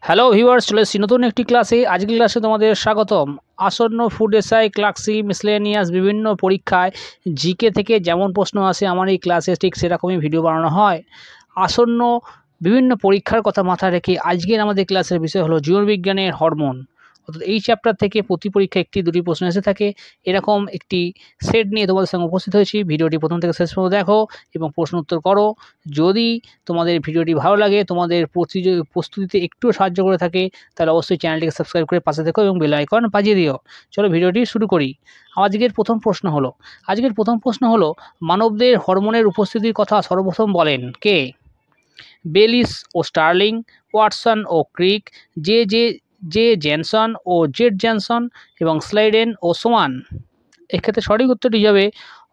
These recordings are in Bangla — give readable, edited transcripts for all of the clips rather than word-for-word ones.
হ্যালো ভিউয়ার্স, চলে এসেছি নতুন একটি ক্লাসে। আজকের ক্লাসে তোমাদের স্বাগতম। আসন্ন ফুড এসআই, ক্লার্কশিপ, মিসলেনিয়াস বিভিন্ন পরীক্ষায় জিকে থেকে যেমন প্রশ্ন আসে আমার এই ক্লাসে ঠিক সেরকমই ভিডিও বানানো হয়। আসন্ন বিভিন্ন পরীক্ষার কথা মাথায় রেখে আজকের আমাদের ক্লাসের বিষয় হলো জীববিজ্ঞানের হরমোন। অর্থাৎ এই চ্যাপ্টার থেকে প্রতি পরীক্ষায় একটি দুটি প্রশ্ন এসে থাকে। এরকম একটি সেট নিয়ে তোমাদের সঙ্গে উপস্থিত হয়েছি। ভিডিওটি প্রথম থেকে শেষ পর্যন্ত দেখো এবং প্রশ্ন উত্তর করো। যদি তোমাদের ভিডিওটি ভালো লাগে, তোমাদের প্রস্তুতিতে একটুও সাহায্য করে থাকে, তাহলে অবশ্যই চ্যানেলটিকে সাবস্ক্রাইব করে পাশে থেকো এবং বেল আইকন বাজিয়ে দিও। চলো ভিডিওটি শুরু করি। আজকের প্রথম প্রশ্ন হলো মানবদের হরমোনের উপস্থিতির কথা সর্বপ্রথম বলেন কে? বেলিস ও স্টার্লিং, ওয়াটসন ও ক্রিক, জে জেনসন ও জেড জেনসন এবং স্লাইডেন ও সোমান। এক্ষেত্রে সঠিক উত্তরটি হবে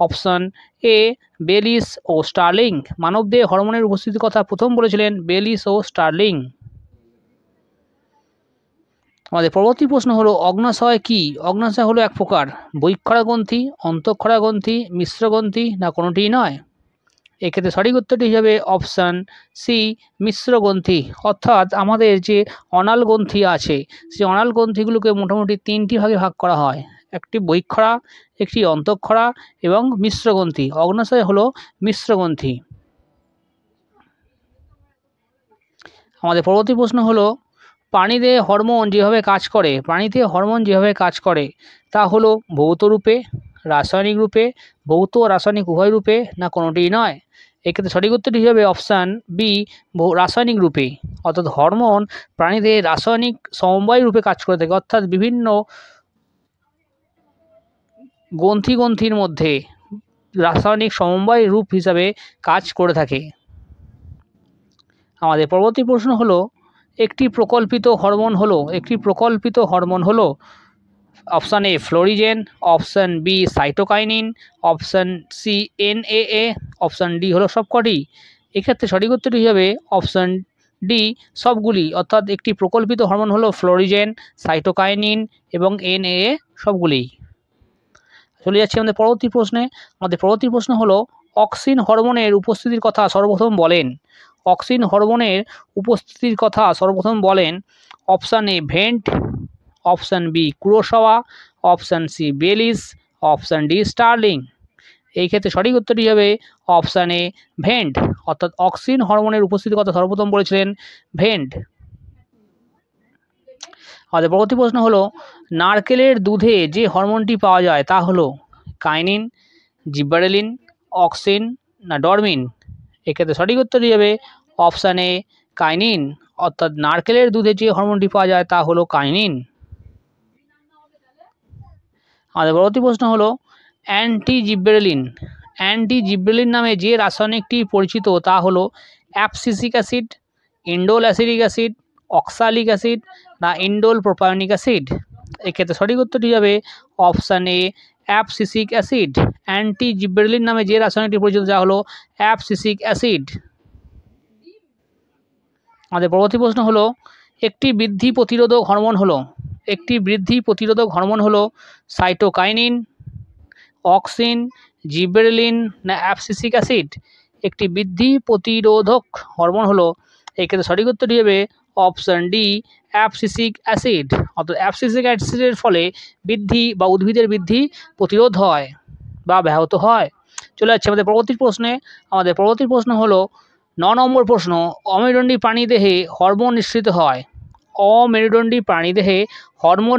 অপশন এ, বেলিস ও স্টার্লিং। মানবদেহে হরমোনের উপস্থিতির কথা প্রথম বলেছিলেন বেলিস ও স্টার্লিং। আমাদের পরবর্তী প্রশ্ন হলো অগ্নাশয় কি? অগ্নাশয় হলো এক প্রকার বহিঃক্ষরা গ্রন্থি, অন্তঃক্ষরা গ্রন্থি, মিশ্র গ্রন্থি, না কোনোটিই নয়। এক্ষেত্রে সঠিক উত্তরটি হবে অপশান সি, মিশ্র গ্রন্থি। অর্থাৎ আমাদের যে অনাল গ্রন্থি আছে, সেই অনাল গ্রন্থিগুলোকে মোটামুটি তিনটি ভাগে ভাগ করা হয়। একটি বহিঃক্ষরা, একটি অন্তঃক্ষরা এবং মিশ্র গ্রন্থি। অগ্নাশয় হলো মিশ্র গ্রন্থি। আমাদের পরবর্তী প্রশ্ন হলো প্রাণীতে হরমোন যেভাবে কাজ করে তা হলো ভৌত রূপে, রাসায়নিক রূপে, ভৌত রাসায়নিক উভয় রূপে, না কোনোটিই নয়। এক্ষেত্রে সঠিক উত্তরটি হবে অপশান বি, রাসায়নিক রূপে। অর্থাৎ হরমোন প্রাণীদের রাসায়নিক সমবায় রূপে কাজ করে থাকে, অর্থাৎ বিভিন্ন গ্রন্থির মধ্যে রাসায়নিক সমবায় রূপ হিসাবে কাজ করে থাকে। আমাদের পরবর্তী প্রশ্ন হলো একটি প্রকল্পিত হরমোন হলো option A florigen, option B cytokinin, option C NAA, option D হলো সবকটি। এক্ষেত্রে সঠিক উত্তরটি হবে অপশান ডি, সবগুলি। অর্থাৎ একটি প্রকল্পিত হরমোন হলো ফ্লোরিজেন, সাইটোকাইনিন এবং এনএএ সবগুলি। চলে যাচ্ছি আমাদের পরবর্তী প্রশ্নে। আমাদের পরবর্তী প্রশ্ন হলো অক্সিন হরমোনের উপস্থিতির কথা সর্বপ্রথম বলেন। অক্সিন হরমোনের উপস্থিতির কথা সর্বপ্রথম বলেন option A Went, option B Kurosawa, option C Bayliss, option D Starling. এই ক্ষেত্রে সঠিক উত্তরটি হবে অপশান এ ভেন্ট। অর্থাৎ অক্সিন হরমোনের উপস্থিতির কথা সর্বপ্রথম বলেছিলেন ভেন্ট। আমাদের পরবর্তী প্রশ্ন হলো নারকেলের দুধে যে হরমোনটি পাওয়া যায় তা হলো কাইনিন, জিবারেলিন, অক্সিন, না ডরমিন। এক্ষেত্রে সঠিক উত্তরটি হবে অপশান এ কাইনিন। অর্থাৎ নারকেলের দুধে যে হরমোনটি পাওয়া যায় তা হলো কাইনিন। আমাদের পরবর্তী প্রশ্ন হলো অ্যান্টিজিব্রেলিন নামে যে রাসায়নিকটি পরিচিত তা হলো abscisic acid, indole acidic acid, oxalic acid, না ইন্ডোল প্রোপায়োনিক অ্যাসিড। এক্ষেত্রে সঠিক উত্তরটি হবে অপশান এ অ্যাবসিসিক অ্যাসিড। অ্যান্টিজিব্রেলিন নামে যে রাসায়নিকটি পরিচিত যা হলো অ্যাবসিসিক অ্যাসিড। আমাদের পরবর্তী প্রশ্ন হলো একটি বৃদ্ধি প্রতিরোধক হরমোন হলো সাইটোকাইনিন, অক্সিন, জিবেরেলিন, না অ্যাবসিসিক অ্যাসিড। একটি বৃদ্ধি প্রতিরোধক হরমোন হলো, এক্ষেত্রে সঠিক উত্তরটি হবে অপশান ডি, অ্যাবসিসিক অ্যাসিড। অর্থাৎ অ্যাবসিসিক অ্যাসিডের ফলে বৃদ্ধি বা উদ্ভিদের বৃদ্ধি প্রতিরোধ হয় বা ব্যাহত হয়। চলে যাচ্ছে আমাদের পরবর্তী প্রশ্নে। আমাদের পরবর্তী প্রশ্ন হলো 9 নম্বর প্রশ্ন, অমেরুদণ্ডী প্রাণীদেহে হরমোন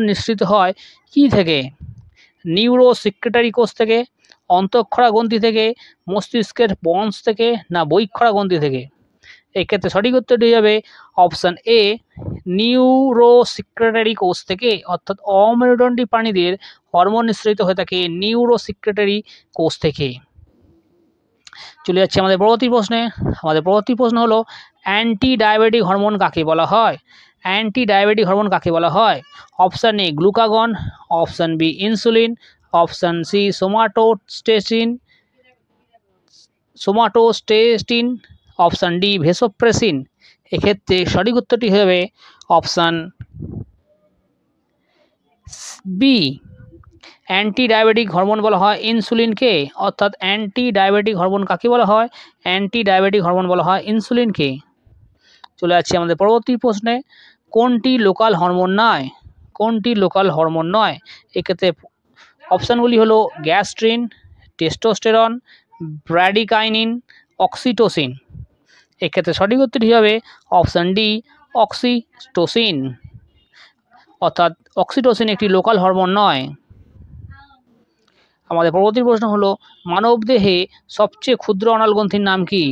নিঃসৃত হয় কী থেকে? নিউরো সিক্রেটারি কোষ থেকে, অন্তঃক্ষরা গ্রন্থি থেকে, মস্তিষ্কের পন্স থেকে, না বহিঃক্ষরা গ্রন্থি থেকে। এক্ষেত্রে সঠিক উত্তরটি হবে অপশান এ, নিউরো সিক্রেটারি কোষ থেকে। অর্থাৎ অমেরুদণ্ডী প্রাণীদের হরমোন নিঃসৃত হয়ে থাকে নিউরো সিক্রেটারি কোষ থেকে। চলে যাচ্ছে আমাদের পরবর্তী প্রশ্নে। আমাদের পরবর্তী প্রশ্ন হলো অ্যান্টি ডায়াবেটিক হরমোন কাকে বলা হয়? Option A glucagon, option B insulin, option C somatostatin, option D vasopressin. এক্ষেত্রে সঠিক উত্তরটি হবে option B, anti diabetic hormone বলা হয় ইনসুলিনকে। অর্থাৎ অ্যান্টি ডায়াবেটিক হরমোন কাকে বলা হয়? ইনসুলিনকে। চলে যাচ্ছি আমাদের পরবর্তী প্রশ্নে। কোনটি লোকাল হরমোন নয়? কোনটি লোকাল হরমোন নয়? এক্ষেত্রে অপশানগুলি হলো গ্যাস্ট্রিন, টেস্টোস্টেরন, ব্র্যাডিকাইনিন, অক্সিটোসিন। এক্ষেত্রে সঠিক উত্তরটি হবে অপশান ডি, অক্সিটোসিন। অর্থাৎ অক্সিটোসিন একটি লোকাল হরমোন নয়। আমাদের পরবর্তী প্রশ্ন হলো মানবদেহে সবচেয়ে ক্ষুদ্র অনালগ্রন্থির নাম কি?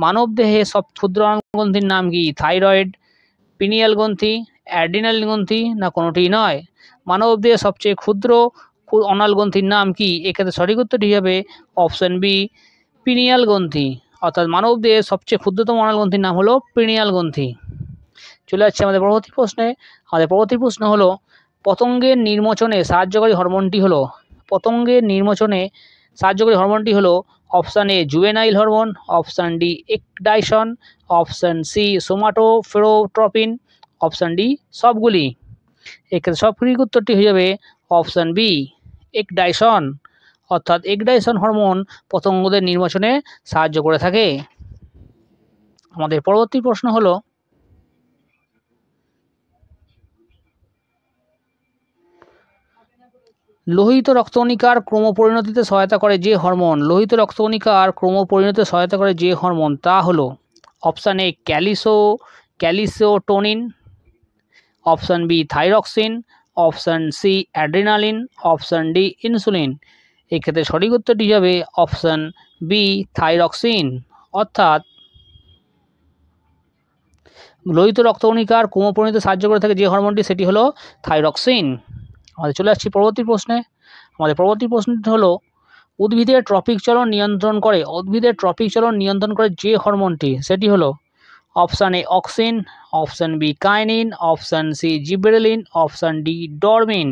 মানবদেহে সব ক্ষুদ্র অনালগ্রন্থির নাম কি? থাইরয়েড, পিনিয়াল গ্রন্থি, অ্যাড্রিনাল গ্রন্থি, না কোনোটিই নয়? মানবদেহে সবচেয়ে ক্ষুদ্র অনালগ্রন্থির নাম কি? এক্ষেত্রে সঠিক উত্তরটি হবে অপশান বি, পিনিয়াল গ্রন্থি। অর্থাৎ মানবদেহে সবচেয়ে ক্ষুদ্রতম অনালগ্রন্থির নাম হলো পিনিয়াল গ্রন্থি। চলে যাচ্ছে আমাদের পরবর্তী প্রশ্নে। আমাদের পরবর্তী প্রশ্ন হলো পতঙ্গের নির্মোচনে সাহায্যকারী হরমোনটি হলো, পতঙ্গের নির্মোচনে সাহায্যকারী হরমোনটি হলো option A juvenile hormone, option D ecdysone, option C somatotropin, option D সবগুলি। এক্ষেত্রে সঠিক উত্তরটি হয়ে যাবে অপশান বি, এক্সাইটন। অর্থাৎ এক্সাইটন হরমোন পতঙ্গদের নির্মোচনে সাহায্য করে থাকে। আমাদের পরবর্তী প্রশ্ন হলো লোহিত রক্তকণিকার ক্রমপরিণতিতে সহায়তা করে যে হরমোন, লোহিত রক্তকণিকার ক্রমপরিণতিতে সহায়তা করে যে হরমোন তা হলো option A calcitonin, option B thyroxine, option C adrenaline, option D insulin. এক্ষেত্রে সঠিক উত্তরটি হবে অপশান বি থাইরক্সিন। অর্থাৎ লোহিত রক্তকণিকার ক্রমপরিণতিতে সাহায্য করে থাকে যে হরমোনটি সেটি হলো থাইরক্সিন। আমাদের চলে আসছি পরবর্তী প্রশ্নে। আমাদের পরবর্তী প্রশ্নটি হলো উদ্ভিদের ট্রপিক চলন নিয়ন্ত্রণ করে, উদ্ভিদের ট্রপিক চলন নিয়ন্ত্রণ করে যে হরমোনটি সেটি হলো option A auxin, option B kinin, option C gibberellin, option D dormin.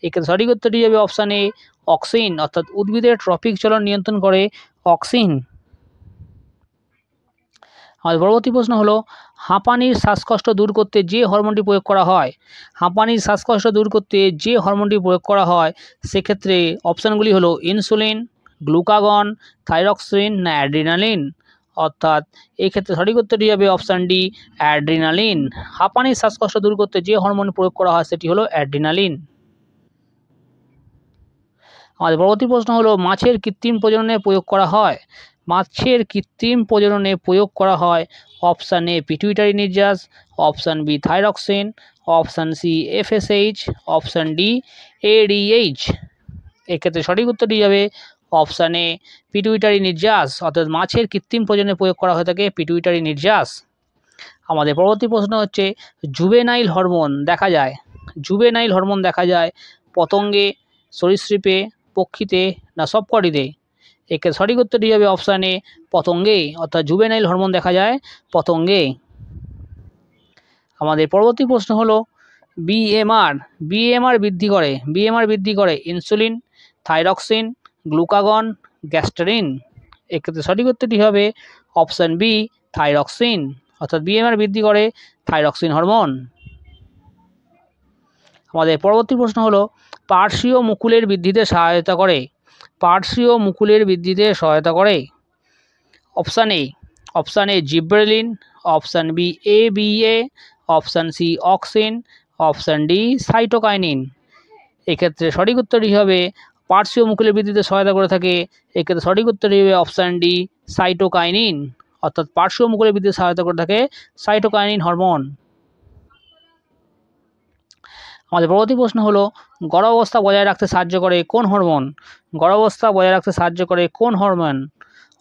এক্ষেত্রে সঠিক উত্তরটি হবে অপশান এ অক্সিন। অর্থাৎ উদ্ভিদের ট্রপিক চলন নিয়ন্ত্রণ করে অক্সিন। আমাদের পরবর্তী প্রশ্ন হলো হাঁপানির শ্বাসকষ্ট দূর করতে যে হরমোনটি প্রয়োগ করা হয়, হাঁপানির শ্বাসকষ্ট দূর করতে যে হরমোনটি প্রয়োগ করা হয় সেক্ষেত্রে অপশানগুলি হলো ইনসুলিন, গ্লুকাগন, থাইরক্সিন, না অ্যাড্রিনালিন। অর্থাৎ এক্ষেত্রে সঠিক উত্তরটি হবে অপশান ডি অ্যাড্রিনালিন। হাঁপানির শ্বাসকষ্ট দূর করতে যে হরমোন প্রয়োগ করা হয় সেটি হলো অ্যাড্রিনালিন। আমাদের পরবর্তী প্রশ্ন হলো মাছের কৃত্রিম প্রজননে প্রয়োগ করা হয়, মাছের কৃত্রিম প্রজননে প্রয়োগ করা হয় অপশান এ পিটুইটারি নির্যাস, option B thyroxine, option C FSH, option D ADH. এক্ষেত্রে সঠিক উত্তরটি যাবে অপশান এ পিটুইটারি নির্যাস। অর্থাৎ মাছের কৃত্রিম প্রজননে প্রয়োগ করা হয়ে থাকে পিটুইটারি নির্যাস। আমাদের পরবর্তী প্রশ্ন হচ্ছে জুভেনাইল হরমোন দেখা যায়, জুভেনাইল হরমোন দেখা যায় পতঙ্গে, সরীসৃপে, পক্ষীতে, না সবকটিতে। একে সঠিক উত্তরটি হবে অপশান এ পতঙ্গে। অর্থাৎ জুভেনাইল হরমোন দেখা যায় পতঙ্গে। আমাদের পরবর্তী প্রশ্ন হলো বিএমআর বৃদ্ধি করে ইনসুলিন, থাইরক্সিন, গ্লুকাগন, গ্যাস্টারিন। এক্ষেত্রে সঠিক উত্তরটি হবে অপশান বি থাইরক্সিন। অর্থাৎ বিএমআর বৃদ্ধি করে থাইরক্সিন হরমোন। আমাদের পরবর্তী প্রশ্ন হলো পার্শ্বীয় মুকুলের বৃদ্ধিতে সহায়তা করে, পার্শ্বীয় মুকুলের বৃদ্ধিতে সহায়তা করে option A gibberellin, option B ABA, option C auxin, option D cytokinin. এক্ষেত্রে সঠিক উত্তরটি হবে পার্শ্বীয় মুকুলের বৃদ্ধিতে সহায়তা করে থাকে, এক্ষেত্রে সঠিক উত্তরটি হবে অপশান ডি সাইটোকাইনিন। অর্থাৎ পার্শ্বীয় মুকুলের বৃদ্ধিতে সহায়তা করে থাকে সাইটোকাইনিন হরমোন। আমাদের পরবর্তী প্রশ্ন হলো গর্ভাবস্থা বজায় রাখতে সাহায্য করে কোন হরমোন, গর্ভাবস্থা বজায় রাখতে সাহায্য করে কোন হরমোন?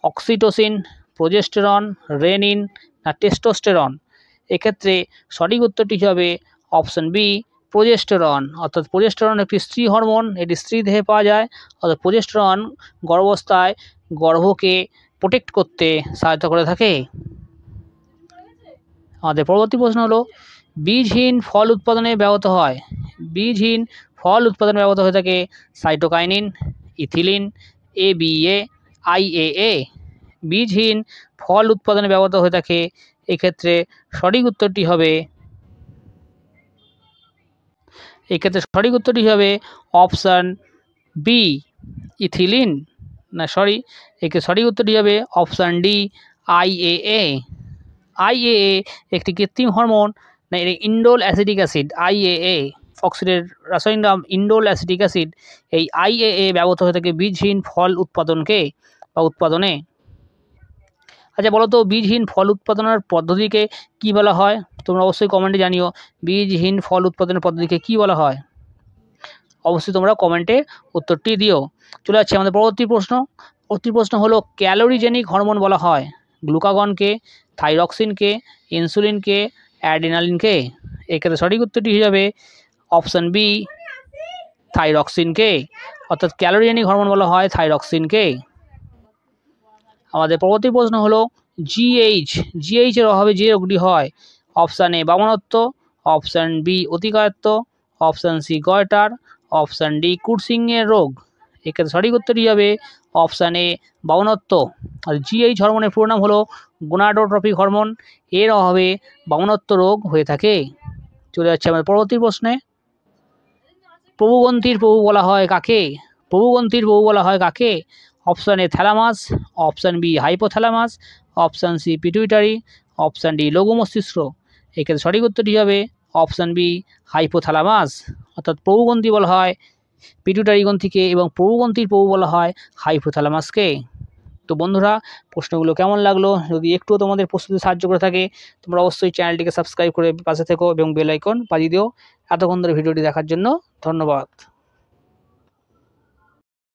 অক্সিটোসিন, প্রোজেস্টেরন, রেনিন, না টেস্টোস্টেরন। এক্ষেত্রে সঠিক উত্তরটি হবে অপশান বি প্রোজেস্টেরন। অর্থাৎ প্রোজেস্টেরন একটি স্ত্রী হরমোন, এটি স্ত্রী দেহে পাওয়া যায়। অর্থাৎ প্রোজেস্টেরন গর্ভাবস্থায় গর্ভকে প্রোটেক্ট করতে সাহায্য করে থাকে। আমাদের পরবর্তী প্রশ্ন হলো বীজহীন ফল উৎপাদনে ব্যবহৃত হয়, বীজহীন ফল উৎপাদনে ব্যবহৃত হয়ে থাকে সাইটোকাইনিন, ইথিলিন, এবিএ, আইএএ। বীজহীন ফল উৎপাদনে ব্যবহৃত হয়ে থাকে, এক্ষেত্রে সঠিক উত্তরটি হবে অপশান বি ইথিলিন, না সরি, একে সঠিক উত্তরটি হবে অপশান ডি আইএএ। আইএএ একটি কৃত্রিম হরমোন না, এটা ইন্ডোল অ্যাসিটিক অ্যাসিড IAA, ফক্সিলের রাসায়নিক নাম ইন্ডোল অ্যাসিটিক অ্যাসিড। এই IAA ব্যবহৃত হয়ে থাকে বীজহীন ফল উৎপাদনকে বা উৎপাদনে। আচ্ছা বলো তো, বীজহীন ফল উৎপাদনের পদ্ধতিকে কি বলা হয়? তোমরা অবশ্যই কমেন্টে জানিও, বীজহীন ফল উৎপাদনের পদ্ধতিকে কি বলা হয়? অবশ্যই তোমরা কমেন্টে উত্তরটি দিও। চলে যাচ্ছে আমাদের পরবর্তী প্রশ্ন। পরবর্তী প্রশ্ন হলো, ক্যালোরিজেনিক হরমোন বলা হয় গ্লুকাগনকে, থাইরক্সিনকে, ইনসুলিনকে, অ্যাড্রিনালিনকে। এক্ষেত্রে সঠিক উত্তরটি হয়ে যাবে অপশান বি, থাইরক্সিনকে। অর্থাৎ ক্যালোরিজেনিক হরমোন বলা হয় থাইরক্সিনকে। আমাদের পরবর্তী প্রশ্ন হলো, জিএইচ এর অভাবে যে রোগটি হয়। অপশান এ বামনত্ব, অপশান বি অতিকায়ত্ব, option C goitre, option D কুরসিংয়ের রোগ। এক্ষেত্রে সঠিক উত্তরটি হবে অপশান এ বামনত্ব। আর জিএইচ হরমোনের পুরো নাম হলো গোনাডোট্রপিক হরমোন। এর অভাবে বামনত্ব রোগ হয়ে থাকে। চলে যাচ্ছে আমাদের পরবর্তী প্রশ্নে। প্রভুগ্রন্থির প্রভু বলা হয় কাকে? প্রভুগ্রন্থির প্রভু বলা হয় কাকে? Option A thalamus, option B hypothalamus, option C pituitary, option D লঘু মস্তিষ্ক। এক্ষেত্রে সঠিক উত্তরটি হবে অপশান বি হাইপোথ্যালামাস। অর্থাৎ প্রভুগ্রন্থি বলা হয় পিটুইটারি গ্রন্থিকে এবং প্রভুগ্রন্থির প্রভু বলা হয় হাইপোথ্যালামাসকে। তো বন্ধুরা, প্রশ্নগুলো কেমন লাগলো? যদি একটুও তোমাদের প্রস্তুতি সাহায্য করে থাকে, তোমরা অবশ্যই চ্যানেলটিকে সাবস্ক্রাইব করে পাশে থেকো এবং বেল আইকন বাজিয়ে দিও। এতক্ষণ ধরে ভিডিওটি দেখার জন্য ধন্যবাদ।